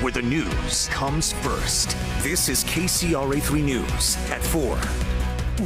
where the news comes first. This is KCRA3 News at 4.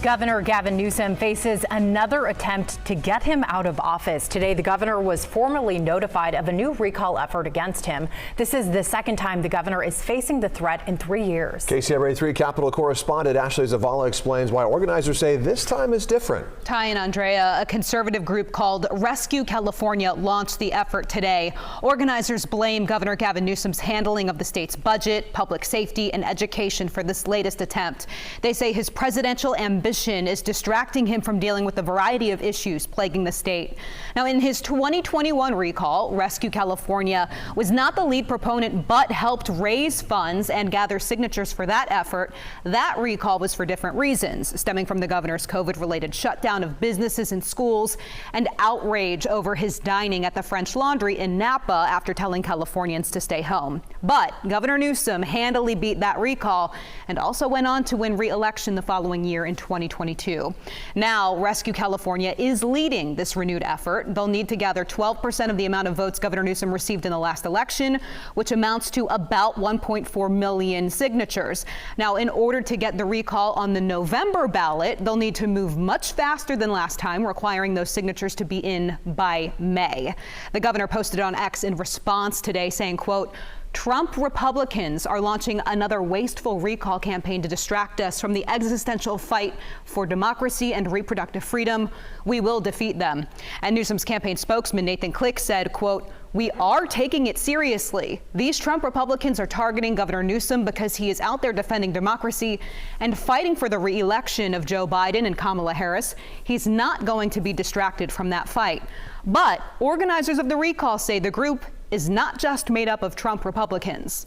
Governor Gavin Newsom faces another attempt to get him out of office. Today, the governor was formally notified of a new recall effort against him. This is the second time the governor is facing the threat in 3 years. KCRA3 Capitol correspondent Ashley Zavala explains why organizers say this time is different. Ty and Andrea, a conservative group called Rescue California launched the effort today. Organizers blame Governor Gavin Newsom's handling of the state's budget, public safety, and education for this latest attempt. They say his presidential ambition is distracting him from dealing with a variety of issues plaguing the state. Now, in his 2021 recall, Rescue California was not the lead proponent, but helped raise funds and gather signatures for that effort. That recall was for different reasons, stemming from the governor's COVID-related shutdown of businesses and schools and outrage over his dining at the French Laundry in Napa after telling Californians to stay home. But Governor Newsom handily beat that recall and also went on to win re-election the following year in 2022. Now, Rescue California is leading this renewed effort. They'll need to gather 12% of the amount of votes Governor Newsom received in the last election, which amounts to about 1.4 million signatures. Now, in order to get the recall on the November ballot, they'll need to move much faster than last time, requiring those signatures to be in by May. The governor posted on X in response today saying, quote, "Trump Republicans are launching another wasteful recall campaign to distract us from the existential fight for democracy and reproductive freedom. We will defeat them." And Newsom's campaign spokesman Nathan Click said, quote, "We are taking it seriously. These Trump Republicans are targeting Governor Newsom because he is out there defending democracy and fighting for the re-election of Joe Biden and Kamala Harris. He's not going to be distracted from that fight." But organizers of the recall say the group is not just made up of Trump Republicans.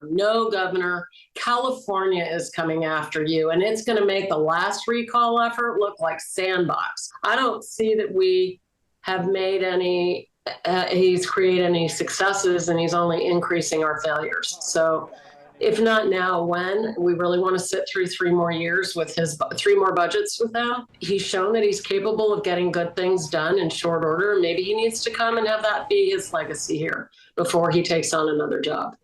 No, Governor, California is coming after you, and it's going to make the last recall effort look like sandbox. I don't see that we have made any, he's created any successes, and he's only increasing our failures. So if not now, when? We really want to sit through 3 more years with his 3 more budgets with him. He's shown that he's capable of getting good things done in short order. Maybe he needs to come and have that be his legacy here before he takes on another job.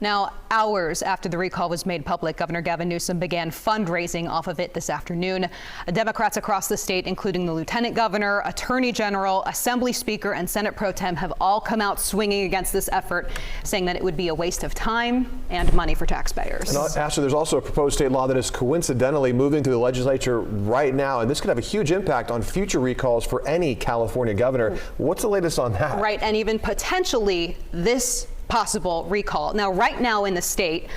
Now, hours after the recall was made public, Governor Gavin Newsom began fundraising off of it this afternoon. Democrats across the state, including the lieutenant governor, attorney general, assembly speaker, and Senate pro tem, have all come out swinging against this effort, saying that it would be a waste of time and money for taxpayers. And Ashley, there's also a proposed state law that is coincidentally moving through the legislature right now, and this could have a huge impact on future recalls for any California governor. What's the latest on that? Right, and even potentially this possible recall. Now, right now in the state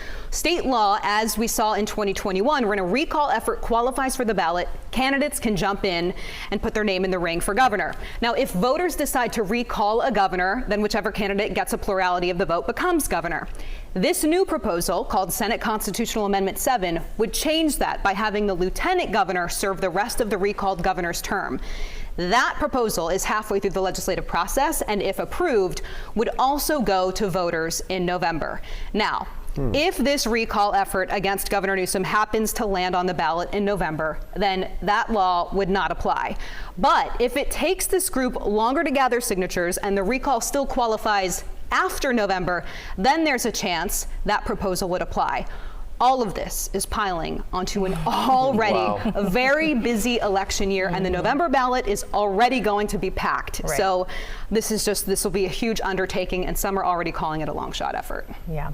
law, as we saw in 2021, when a recall effort qualifies for the ballot, candidates can jump in and put their name in the ring for governor. Now, if voters decide to recall a governor, then whichever candidate gets a plurality of the vote becomes governor. This new proposal, called Senate Constitutional Amendment 7, would change that by having the lieutenant governor serve the rest of the recalled governor's term. That proposal is halfway through the legislative process, and if approved, would also go to voters in November. Now, if this recall effort against Governor Newsom happens to land on the ballot in November, then that law would not apply. But if it takes this group longer to gather signatures and the recall still qualifies after November, then there's a chance that proposal would apply. All of this is piling onto an already a very busy election year, and the November ballot is already going to be packed. Right. So this will be a huge undertaking, and some are already calling it a long shot effort. Yeah.